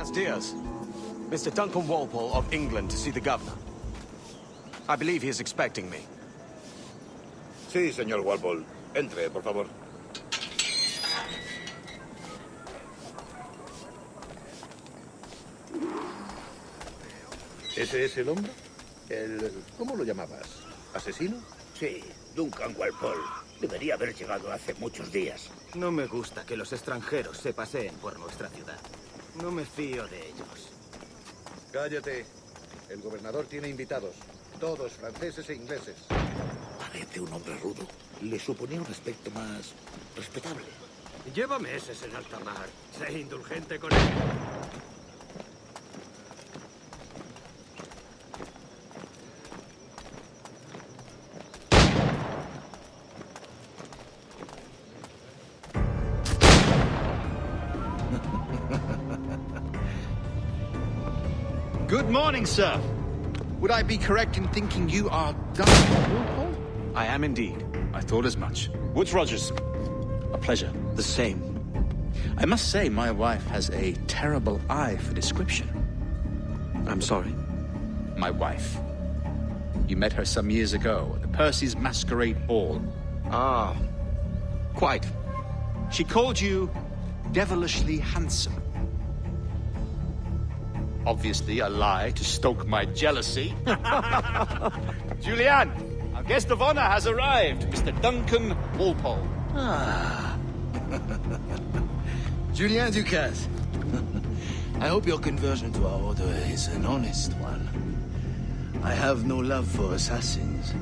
Buenos dias. Mr. Duncan Walpole of England to see the governor. I believe he is expecting me. Sí, señor Walpole. Entre, por favor. ¿Ese es el hombre? ¿Cómo lo llamabas? ¿Asesino? Sí, Duncan Walpole. Debería haber llegado hace muchos días. No me gusta que los extranjeros se paseen por nuestra ciudad. No me fío de ellos. Cállate. El gobernador tiene invitados. Todos franceses e ingleses. Parece un hombre rudo. Le suponía un aspecto más respetable. Lleva meses en alta mar. Sé indulgente con él. Good morning, sir. Would I be correct in thinking you are Duncan Walpole? I am indeed. I thought as much. Woods Rogers. A pleasure. The same. I must say, my wife has a terrible eye for description. I'm sorry. My wife. You met her some years ago at the Percy's Masquerade Ball. Ah, quite. She called you devilishly handsome. Obviously a lie to stoke my jealousy. Julianne, our guest of honor has arrived, Mr. Duncan Walpole. Ah. Julien Ducasse. I hope your conversion to our order is an honest one. I have no love for assassins,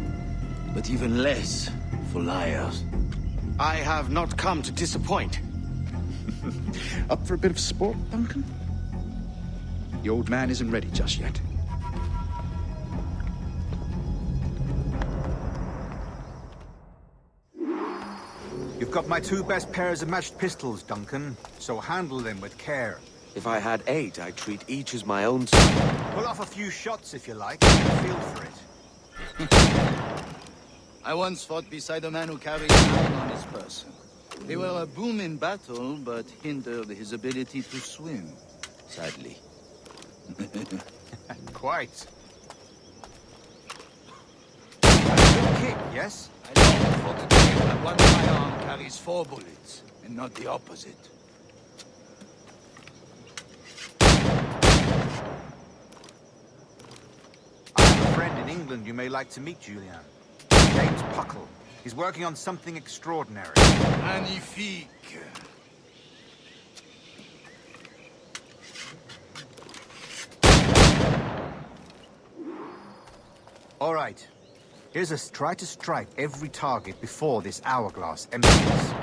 but even less for liars. I have not come to disappoint. Up for a bit of sport, Duncan? The old man isn't ready just yet. You've got my two best pairs of matched pistols, Duncan, so handle them with care. If I had 8, I'd treat each as my own. Pull off a few shots if you like, and get a feel for it. I once fought beside a man who carried 9 on his person. They were a boom in battle, but hindered his ability to swim, sadly. Quite. A good kick, yes? I long for the day where one of my arm carries 4 bullets, and not the opposite. I have a friend in England you may like to meet, Julian. James Puckle. He's working on something extraordinary. Magnifique. All right. Try to strike every target before this hourglass empties.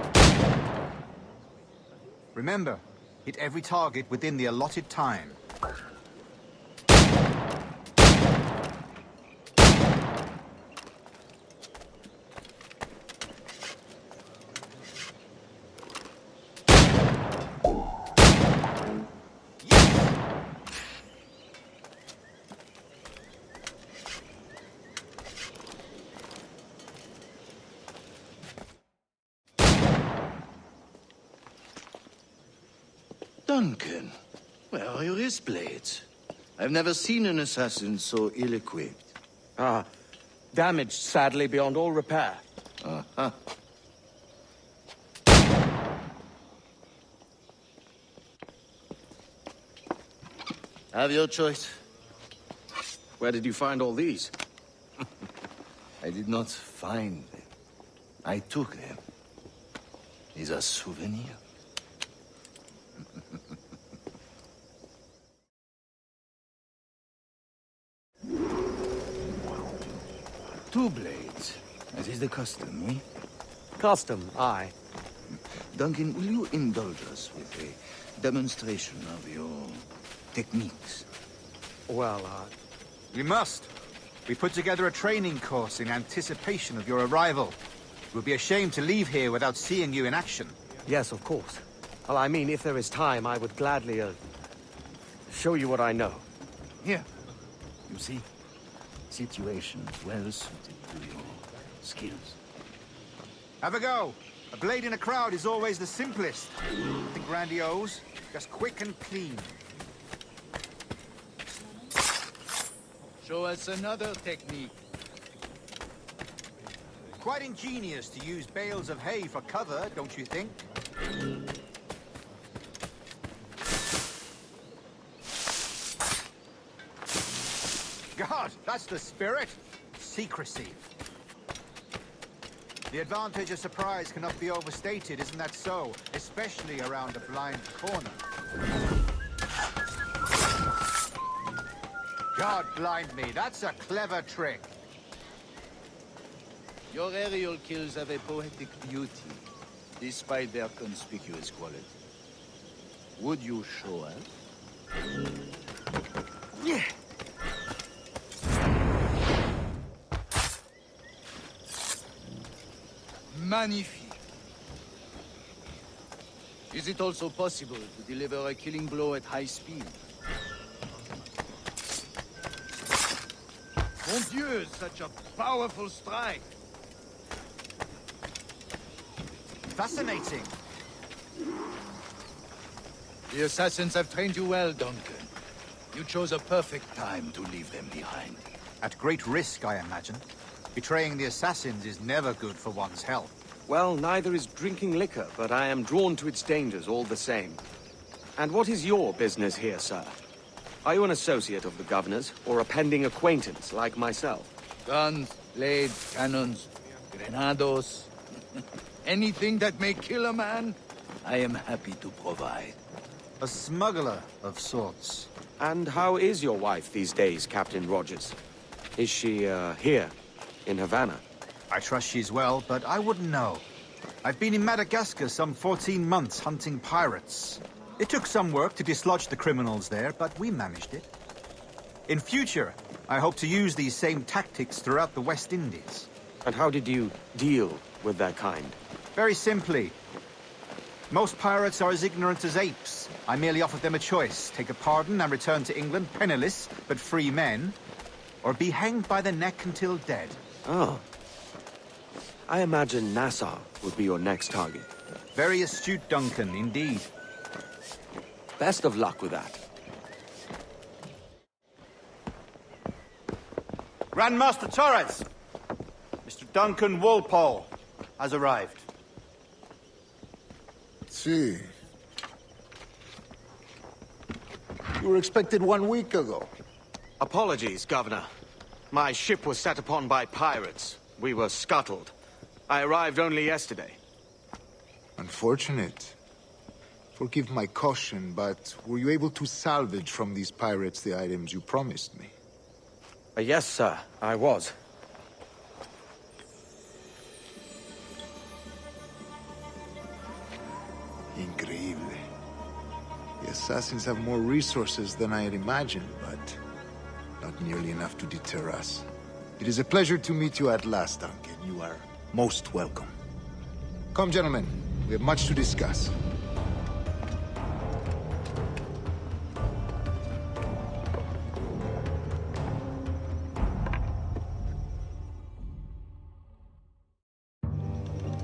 Remember, hit every target within the allotted time. Duncan, where are your wrist blades? I've never seen an assassin so ill-equipped. Ah, damaged sadly beyond all repair. Uh-huh. Have your choice. Where did you find all these? I did not find them. I took them. These are souvenirs. Two blades, as is the custom, eh? Custom, aye. Duncan, will you indulge us with a demonstration of your techniques? Well, We must. We put together a training course in anticipation of your arrival. It would be a shame to leave here without seeing you in action. yes, of course. Well, I mean, if there is time, I would gladly, show you what I know. Here. You see? Situations well suited to your skills. Have a go. A blade in a crowd is always the simplest. Nothing grandiose, just quick and clean. Show us another technique. Quite ingenious to use bales of hay for cover, don't you think? God, that's the spirit. Secrecy. The advantage of surprise cannot be overstated, isn't that so? Especially around a blind corner. God blind me, that's a clever trick. Your aerial kills have a poetic beauty, Despite their conspicuous quality. Would you show us? Yeah. Magnifique. Is it also possible to deliver a killing blow at high speed? Mon Dieu, such a powerful strike! Fascinating. The assassins have trained you well, Duncan. You chose a perfect Time to leave them behind. At great risk, I imagine. Betraying the assassins is never good for one's health. Well, neither is drinking liquor, but I am drawn to its dangers all the same. And what is your business here, sir? Are you an associate of the governor's, or a pending acquaintance like myself? guns, blades, cannons, grenados. Anything that may kill a man? I am happy to provide. A smuggler of sorts. And how is your wife these days, Captain Rogers? Is she, here, in Havana? I trust she's well, but I wouldn't know. I've been in Madagascar some 14 months hunting pirates. It took some work to dislodge the criminals there, but we managed it. In future, I hope to use these same tactics throughout the West Indies. And how did you deal with their kind? Very simply. Most pirates are as ignorant as apes. I merely offered them a choice. Take a pardon and return to England penniless, but free men. Or be hanged by the neck until dead. Oh. I imagine Nassau would be your next target. Very astute, Duncan, indeed. Best of luck with that. Grandmaster Torres! Mr. Duncan Walpole has arrived. See. You were expected 1 week ago. Apologies, Governor. My ship was set upon by pirates. We were scuttled. I arrived only yesterday. Unfortunate. Forgive my caution, but were you able to salvage from these pirates the items you promised me? Yes, sir, I was. Increíble. The assassins have more resources than I had imagined, but not nearly enough to deter us. It is a pleasure to meet you at last, Duncan. You are most welcome. Come, gentlemen. We have much to discuss.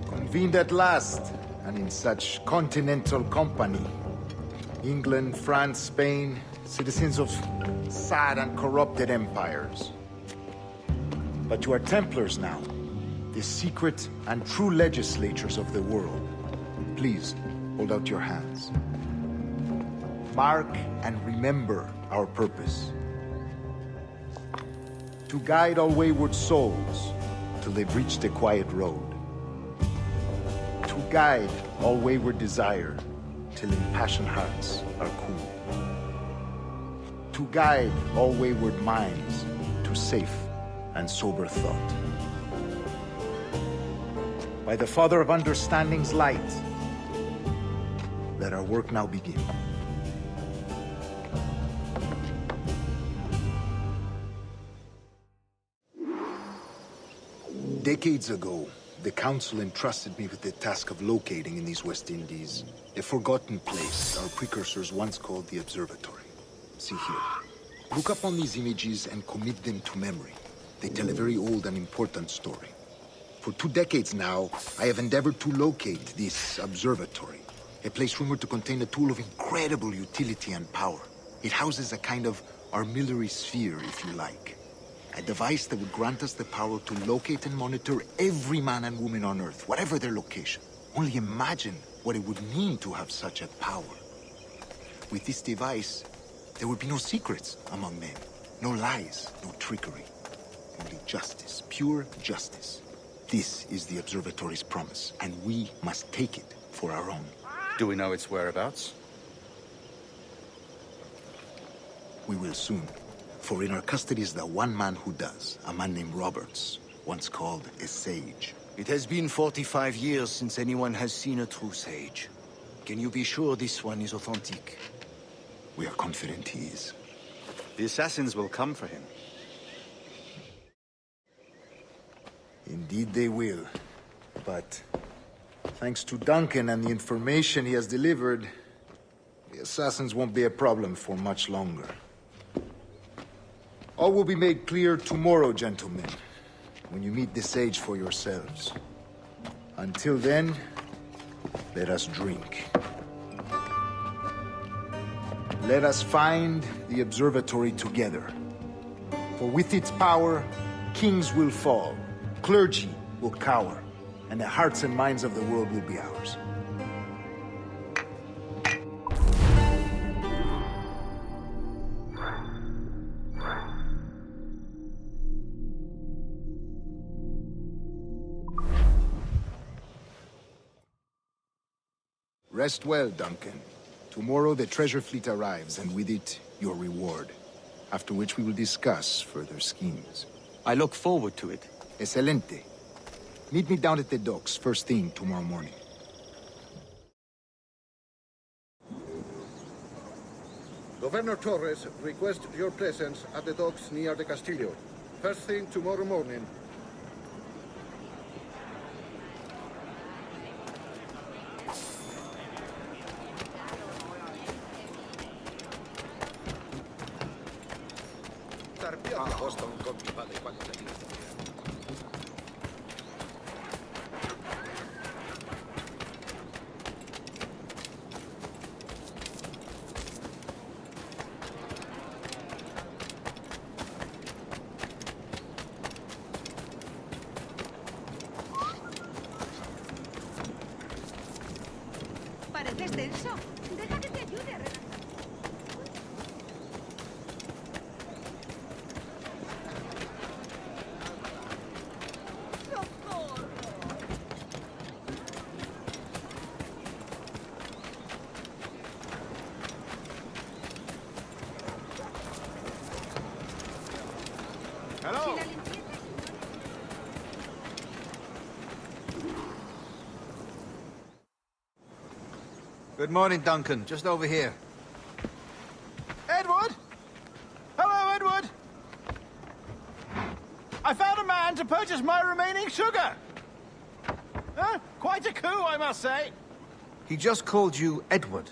Convened at last, and in such continental company. England, France, Spain, citizens of sad and corrupted empires. But you are Templars now, the secret and true legislators of the world. Please, hold out your hands. Mark and remember our purpose. To guide all wayward souls till they've reached the quiet road. To guide all wayward desire till impassioned hearts are cool. To guide all wayward minds to safe and sober thought. By the Father of Understanding's light, let our work now begin. Decades ago, the Council entrusted me with the task of locating in these West Indies a forgotten place our precursors once called the Observatory. See here. Look up on these images and commit them to memory. They tell a very old and important story. For 2 decades now, I have endeavored to locate this observatory, a place rumored to contain a tool of incredible utility and power. It houses a kind of armillary sphere, if you like. A device that would grant us the power to locate and monitor every man and woman on Earth, whatever their location. Only imagine what it would mean to have such a power. With this device, there would be no secrets among men. No lies, no trickery. Only justice, pure justice. This is the Observatory's promise, and we must take it for our own. Do we know its whereabouts? We will soon. For in our custody is the one man who does, a man named Roberts, once called a sage. It has been 45 years since anyone has seen a true sage. Can you be sure this one is authentic? We are confident he is. The assassins will come for him. Indeed they will. But thanks to Duncan and the information he has delivered, the assassins won't be a problem for much longer. All will be made clear tomorrow, gentlemen, when you meet the sage for yourselves. Until then, let us drink. Let us find the observatory together. For with its power, kings will fall, clergy will cower, and the hearts and minds of the world will be ours. Rest well, Duncan. Tomorrow the treasure fleet arrives, and with it, your reward. After which we will discuss further schemes. I look forward to it. Excelente. Meet me down at the docks first thing tomorrow morning. Governor Torres requests your presence at the docks near the Castillo. First thing tomorrow morning. Pareces tenso. Deja que te ayude a relajar. Hello. Good morning, Duncan. Just over here. Edward? Hello, Edward. I found a man to purchase my remaining sugar. Quite a coup, I must say. He just called you Edward.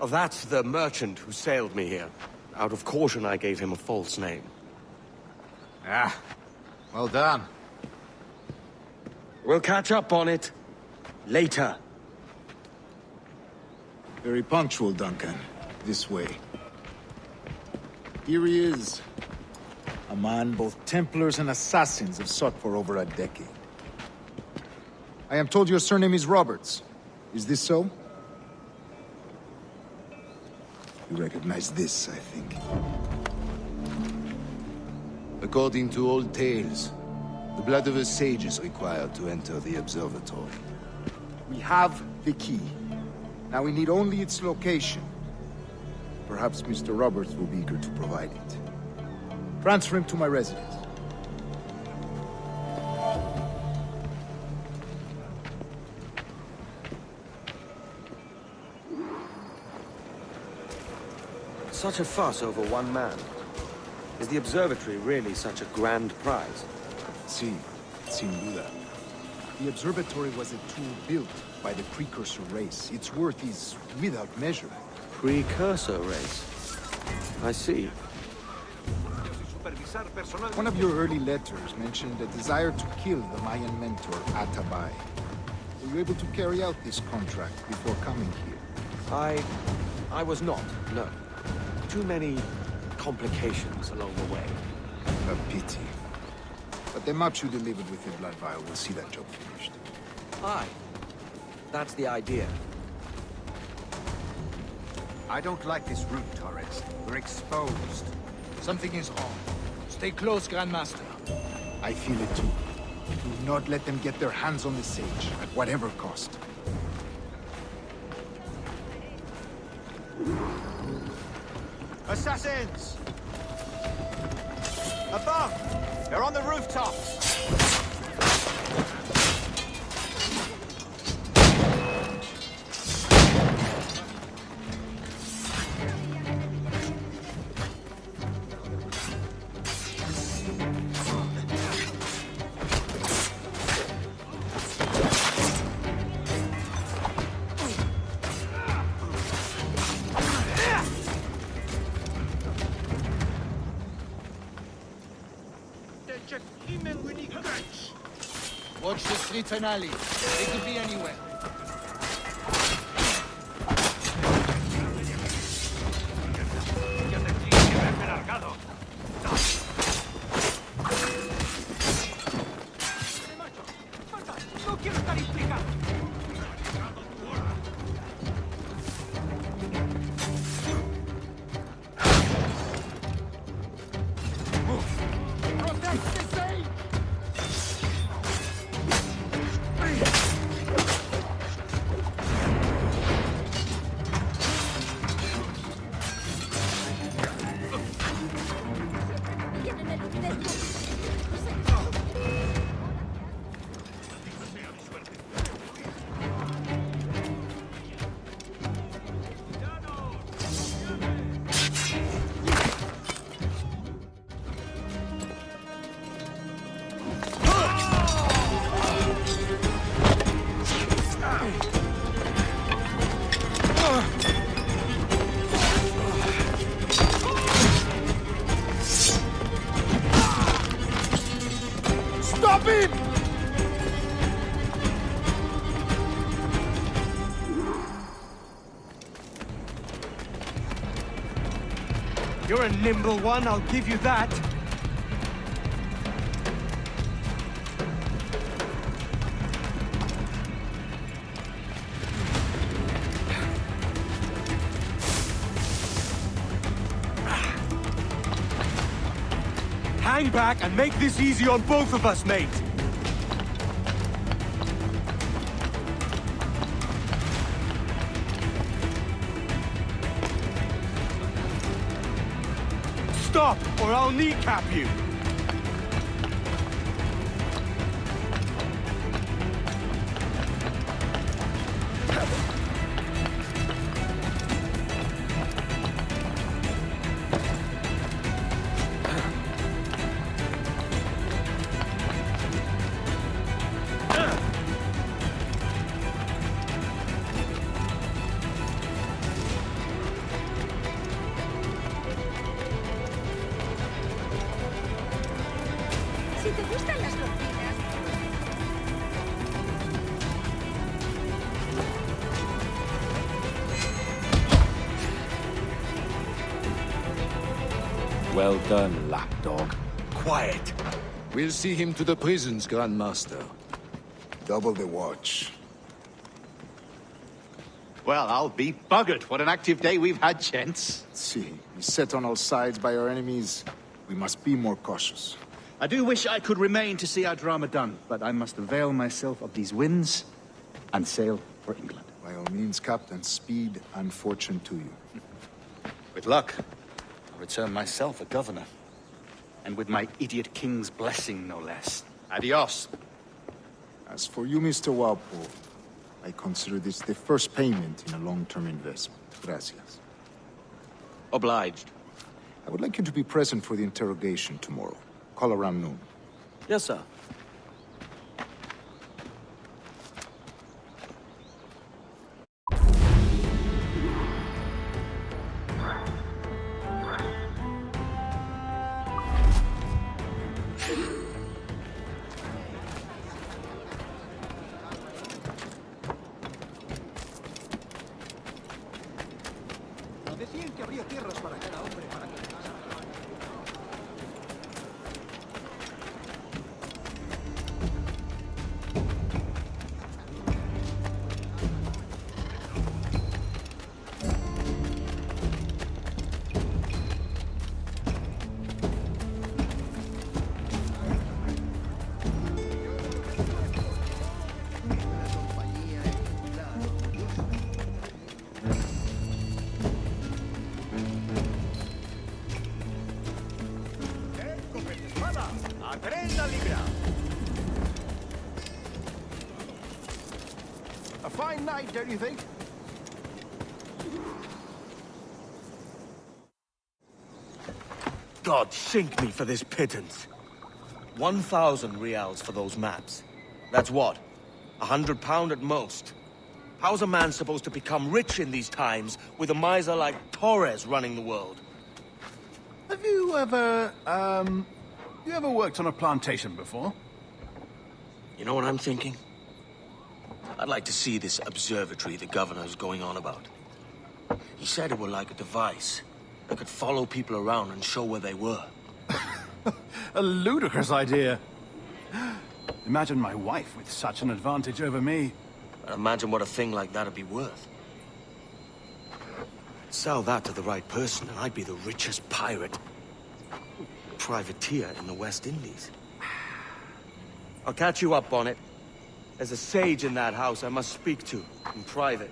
Oh, that's the merchant who sailed me here. Out of caution, I gave him a false name. Ah, well done. We'll catch up on it later. Very punctual, Duncan. This way. Here he is. A man both Templars and Assassins have sought for over a decade. I am told your surname is Roberts. Is this so? You recognize this, I think. According to old tales, the blood of a sage is required to enter the observatory. We have the key. Now we need only its location. Perhaps Mr. Roberts will be eager to provide it. Transfer him to my residence. Such a fuss over one man. Is the observatory really such a grand prize? Sí, sin duda. The observatory was a tool built by the precursor race. Its worth is without measure. Precursor race? I see. One of your early letters mentioned a desire to kill the Mayan mentor, Atabay. Were you able to carry out this contract before coming here? I was not, no. Too many complications along the way. A pity. But the maps you delivered with your blood vial will see that job finished. Aye. That's the idea. I don't like this route, Torres. We're exposed. Something is wrong. Stay close, Grandmaster. I feel it too. Do not let them get their hands on the Sage, at whatever cost. Assassins! Above! They're on the rooftops! Watch the streets and alleys. They could be anywhere. You're a nimble one, I'll give you that. Hang back and make this easy on both of us, mate. Stop, or I'll kneecap you! Si te gustan las cortinas. Well done, lapdog. Quiet. We'll see him to the prisons, Grandmaster. Double the watch. Well, I'll be buggered. What an active day we've had, gents. See, beset on all sides by our enemies, we must be more cautious. I do wish I could remain to see our drama done, but I must avail myself of these winds and sail for England. By all means, Captain, speed and fortune to you. With luck, I'll return myself a governor. And with my idiot king's blessing, no less. Adios. As for you, Mr. Walpole, I consider this the first payment in a long-term investment. Gracias. Obliged. I would like you to be present for the interrogation tomorrow. Call around noon. Yes, sir. Decían que habría tierras para cada hombre para que... A fine night, don't you think? God sink me for this pittance. 1,000 reals for those maps. That's what? £100 at most. How's a man supposed to become rich in these times with a miser like Torres running the world? Have you ever, worked on a plantation before? You know what I'm thinking? I'd like to see this observatory the governor's going on about. He said it were like a device that could follow people around and show where they were. A ludicrous idea. Imagine my wife with such an advantage over me. And imagine what a thing like that'd be worth. Sell that to the right person and I'd be the richest pirate. Privateer in the West Indies. I'll catch you up on it. There's a sage in that house I must speak to, in private.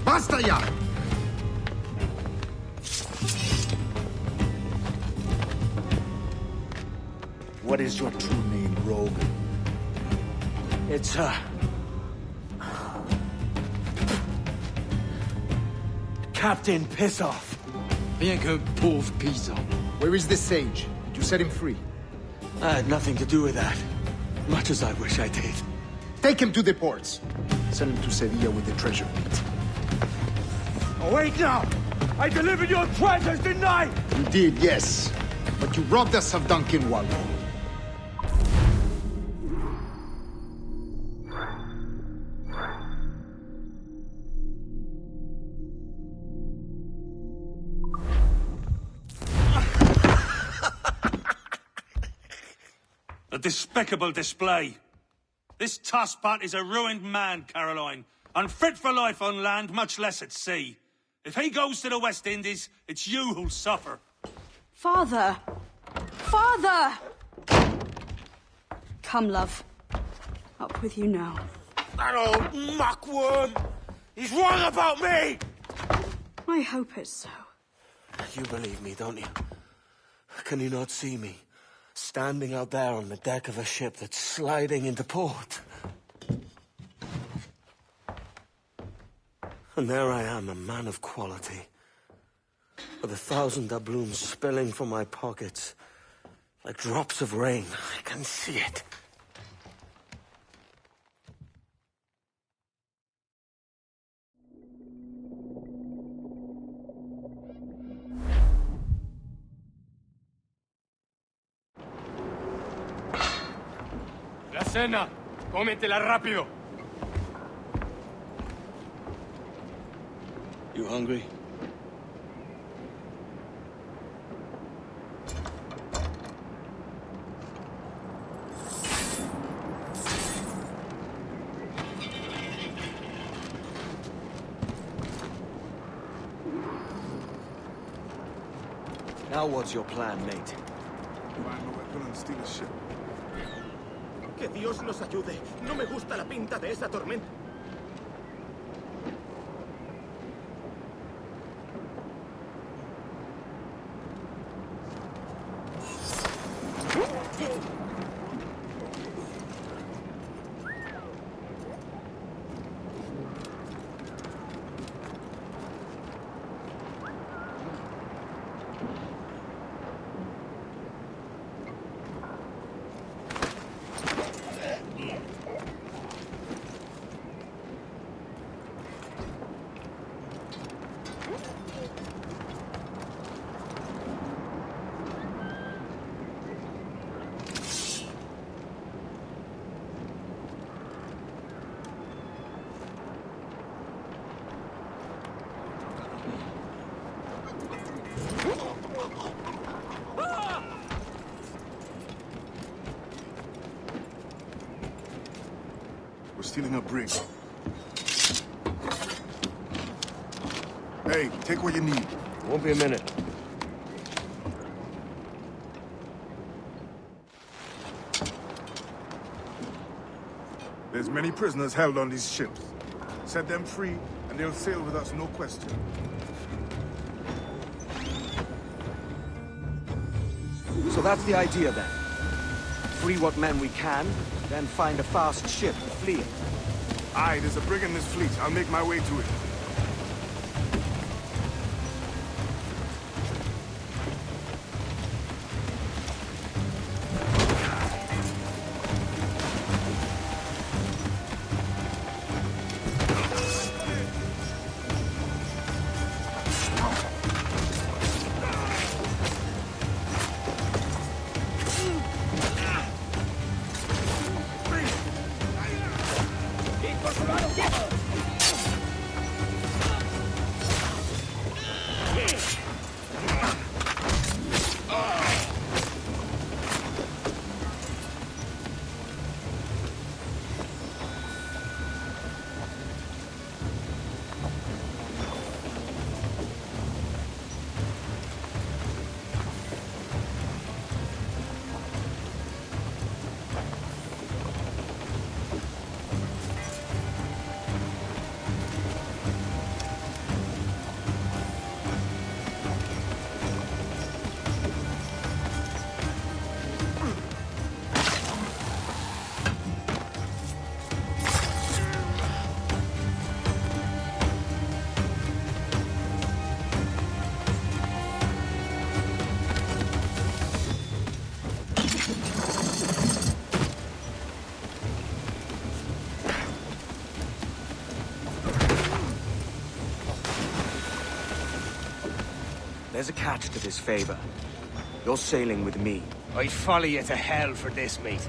Basta ya! What is your true name, rogue? It's, Captain Pissoff. Bien qu'un pauvre paysan. Where is the sage? Did you set him free? I had nothing to do with that. Much as I wish I did. Take him to the ports. Send him to Sevilla with the treasure meat. Oh, wait now! I delivered your treasures, didn't I? You did, yes. But you robbed us of Duncan Wallow. A despicable display. This Tosspot is a ruined man, Caroline. Unfit for life on land, much less at sea. If he goes to the West Indies, it's you who'll suffer. Father! Father! Come, love. Up with you now. That old muckworm! He's wrong about me! I hope it's so. You believe me, don't you? Can you not see me? Standing out there on the deck of a ship that's sliding into port. And there I am, a man of quality. With 1,000 doubloons spilling from my pockets. Like drops of rain. I can see it. La cena. Cómetela rápido. You hungry? Now what's your plan, mate? Find a weapon and steal a ship. Que Dios nos ayude. No me gusta la pinta de esa tormenta. We're stealing a brig. Hey, take what you need. Won't be a minute. There's many prisoners held on these ships. Set them free, and they'll sail with us, no question. So that's the idea then. Free what men we can, then find a fast ship and flee it. Aye, there's a brig in this fleet. I'll make my way to it. There's a catch to this favor. You're sailing with me. I'd follow you to hell for this, mate.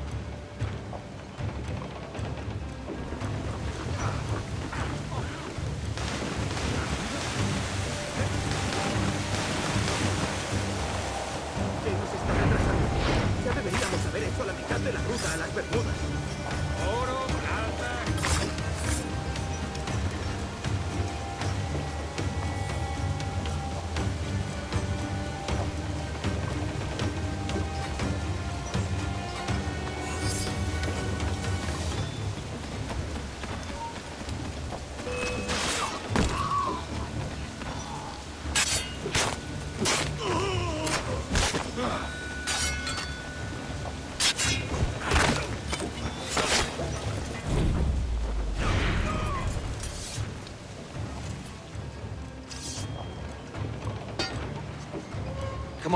¿Qué nos están atrasando? Ya deberíamos haber hecho la mitad de la ruta a las Bermudas. Oro, plata.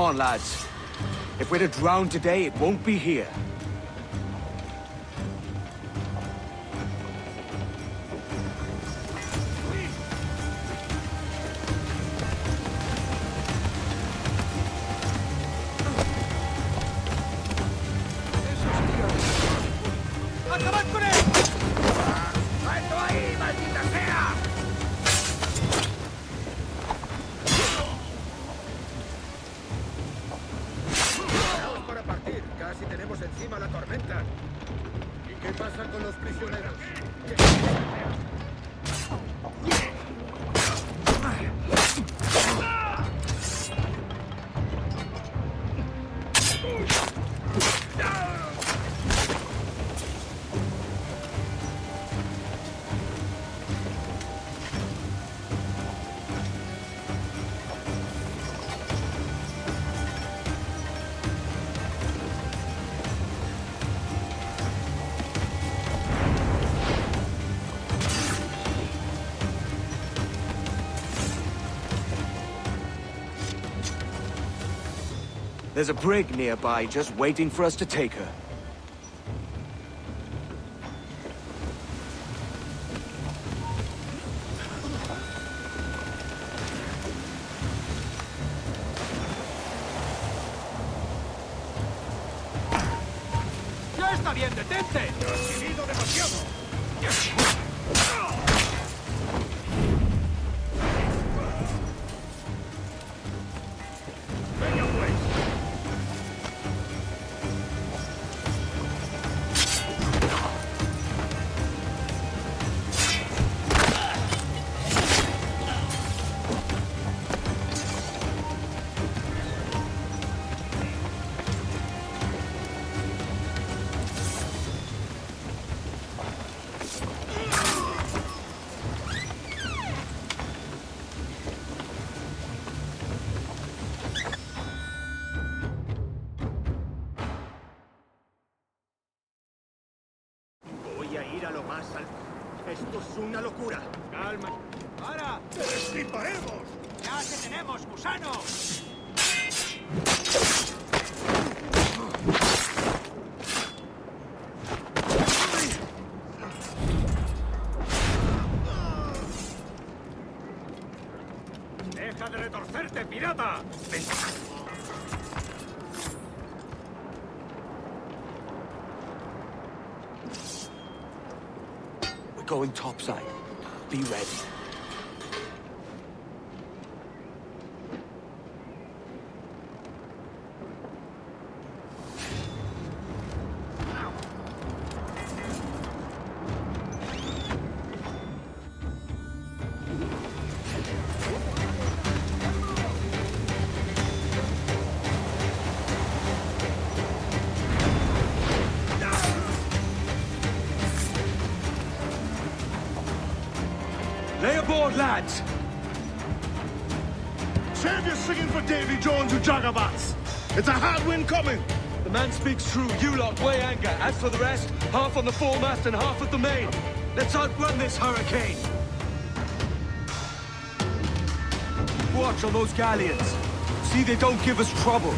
Come on, lads. If we're to drown today, it won't be here. ¡Acabad con él! ¡Alto ahí, maldita sea! Preparaos para partir. Casi tenemos encima la tormenta. ¿Y qué pasa con los prisioneros? There's a brig nearby just waiting for us to take her. ¡Ya está bien, detente! ¡Has vivido demasiado! ¡Venga, pues! Voy a ir a lo más alto. Esto es una locura. Calma. ¡Para! ¡Te destriparemos! ¡Ya te tenemos, gusano! ¡Deja de retorcerte, pirata! ¡Ven! We're going topside. Be ready. Lay aboard, lads! Save your singing for Davy Jones, you jagabats! It's a hard wind coming! The man speaks true. You lot weigh anchor. As for the rest, half on the foremast and half at the main. Let's outrun this hurricane. Watch on those galleons. See they don't give us trouble.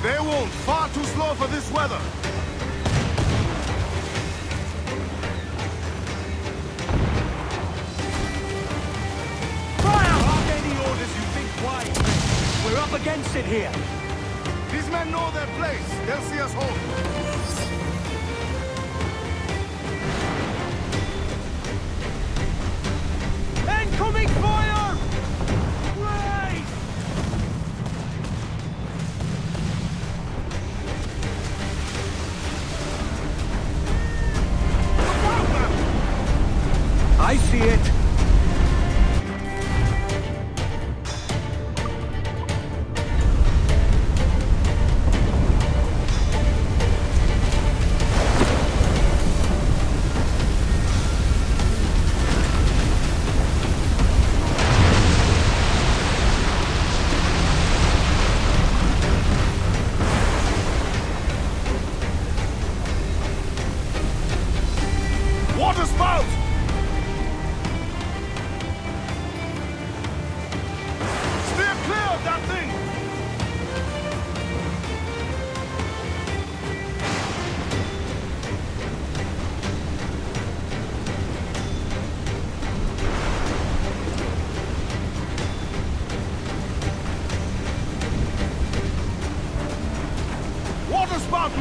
They won't. Far too slow for this weather. We're up against it here. These men know their place. They'll see us home. Incoming fire! Wait! I see it.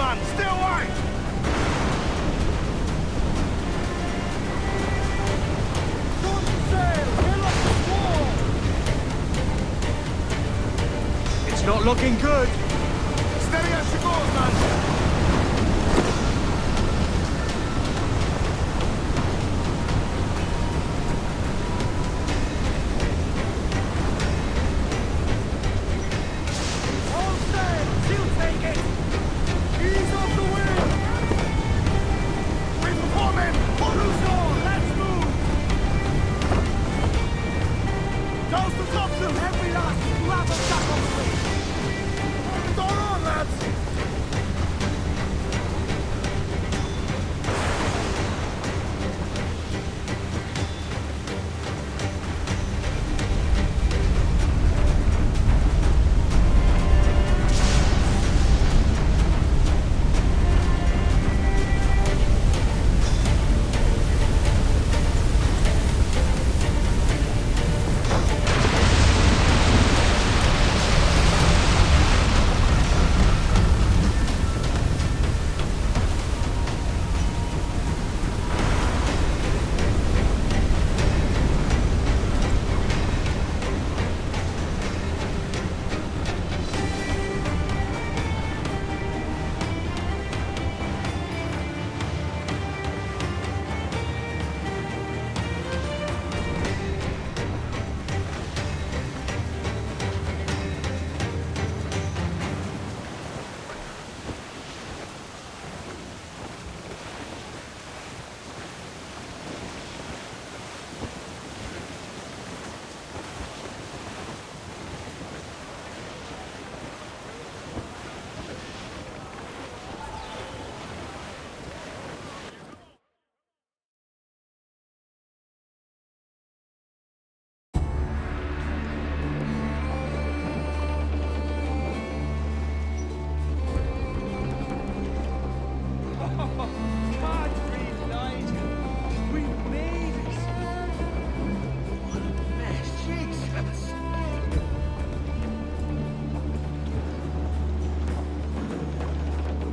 man! Stay away! It's not looking good. Steady as she goes, man!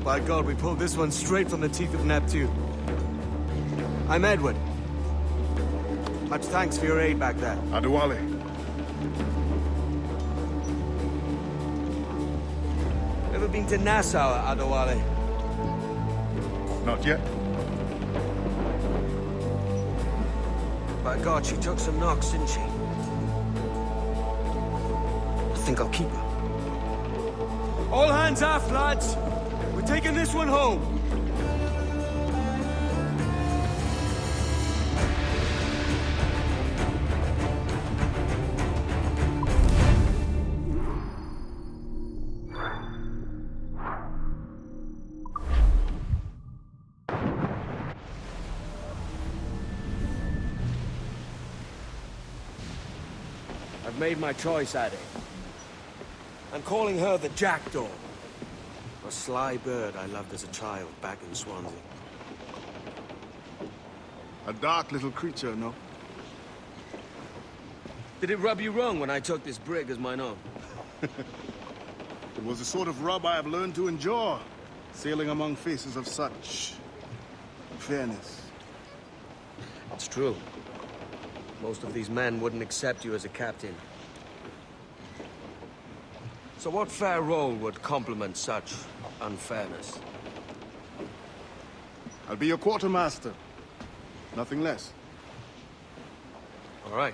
By God, we pulled this one straight from the teeth of Neptune. I'm Edward. Much thanks for your aid back there. Adewale. Ever been to Nassau, Adewale? Not yet. By God, she took some knocks, didn't she? I think I'll keep her. All hands aft, lads! We're taking this one home! I've made my choice, Addy. I'm calling her the Jackdaw. A sly bird I loved as a child back in Swansea. A dark little creature, no? Did it rub you wrong when I took this brig as mine own? It was the sort of rub I have learned to endure, sailing among faces of such fairness. It's true. Most of these men wouldn't accept you as a captain. So what fair role would complement such unfairness? I'll be your quartermaster. Nothing less. All right.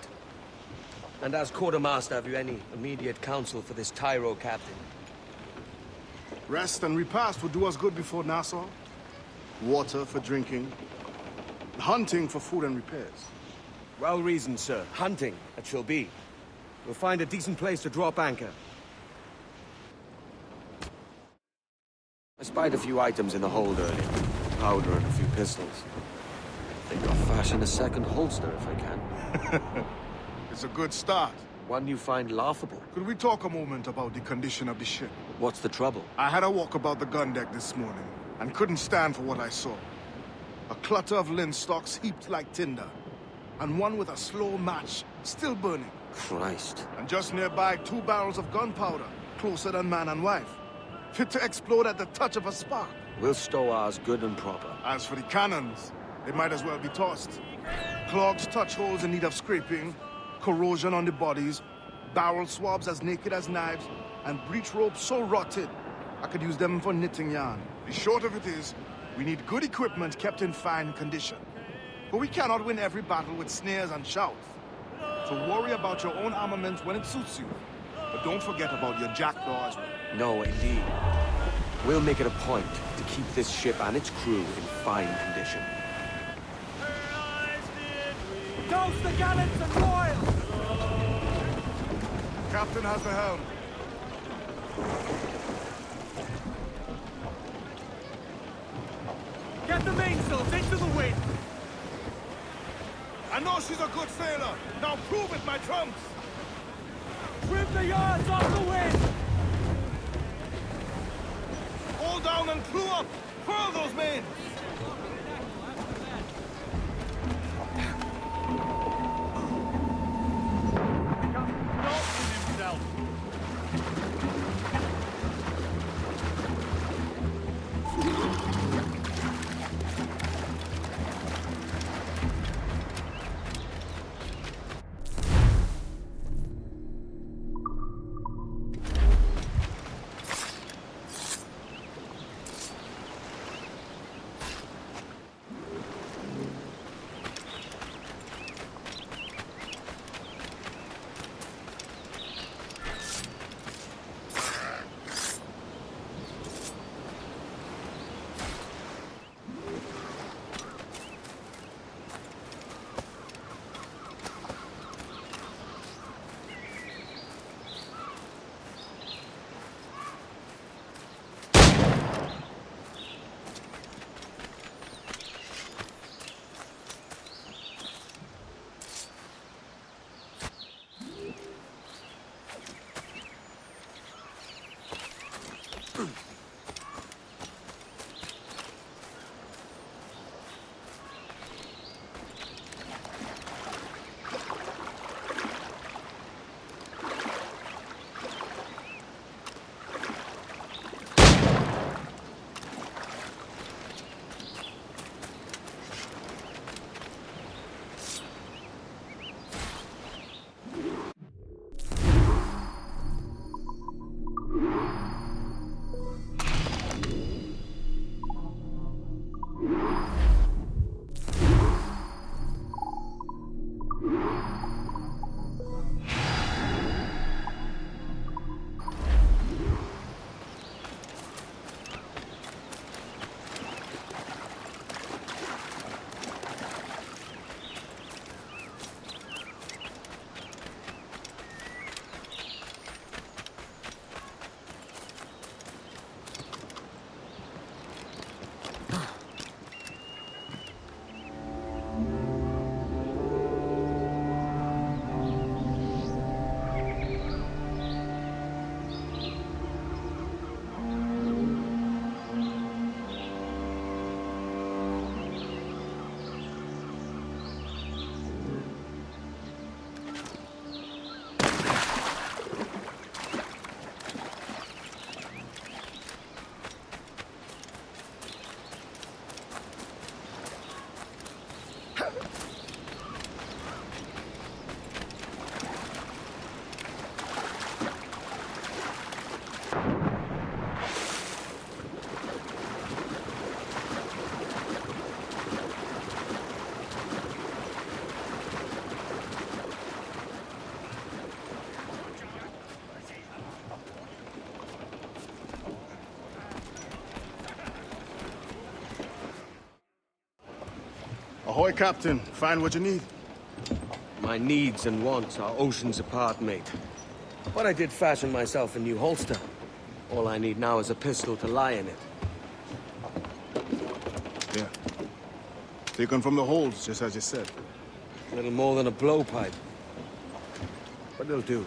And as quartermaster, have you any immediate counsel for this Tyro captain? Rest and repast would do us good before Nassau. Water for drinking. Hunting for food and repairs. Well reasoned, sir. Hunting, it shall be. We'll find a decent place to drop anchor. I spied a few items in the hold earlier. Powder and a few pistols. I think I'll fashion a second holster if I can. It's a good start. One you find laughable. Could we talk a moment about the condition of the ship? What's the trouble? I had a walk about the gun deck this morning, and couldn't stand for what I saw. A clutter of linstocks heaped like tinder, and one with a slow match still burning. Christ. And just nearby, 2 barrels of gunpowder, closer than man and wife, fit to explode at the touch of a spark. We'll stow ours good and proper. As for the cannons, they might as well be tossed. Clogs touch holes in need of scraping, corrosion on the bodies, barrel swabs as naked as knives, and breech ropes so rotted, I could use them for knitting yarn. The short of it is, we need good equipment kept in fine condition. But we cannot win every battle with snares and shouts. So worry about your own armament when it suits you. But don't forget about your jackdaw as well. No, indeed. We'll make it a point to keep this ship and its crew in fine condition. Toast the gallants and royals! Captain has the helm. Get the mainsails into the wind! I know she's a good sailor. Now prove it, my trunks! Trim the yards off the wind! Hold down and crew up! Furl those mains! Ahoy, Captain. Find what you need. My needs and wants are oceans apart, mate. But I did fashion myself a new holster. All I need now is a pistol to lie in it. Yeah. Taken from the holds, just as you said. Little more than a blowpipe. But it'll do.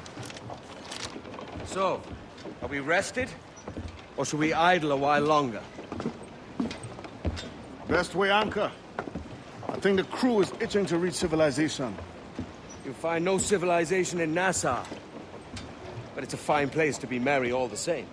So, are we rested? Or should we idle a while longer? Best way anchor. I think the crew is itching to reach civilization. You'll find no civilization in Nassau. But it's a fine place to be merry all the same.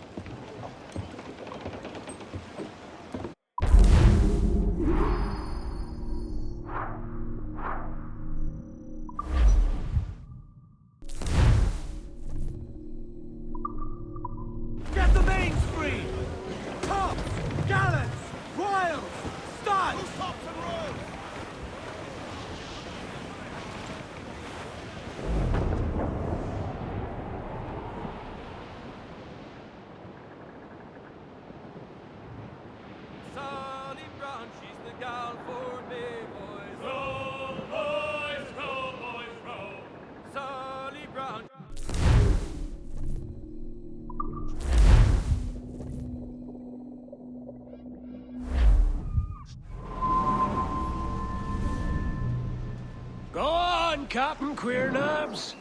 Captain, queer nabs.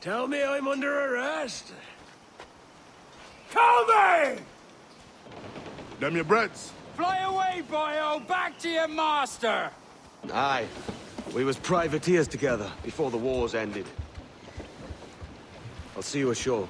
Tell me I'm under arrest. Call me! Them your breads. Fly away, boyo! Back to your master! Aye. We was privateers together before the wars ended. I'll see you ashore.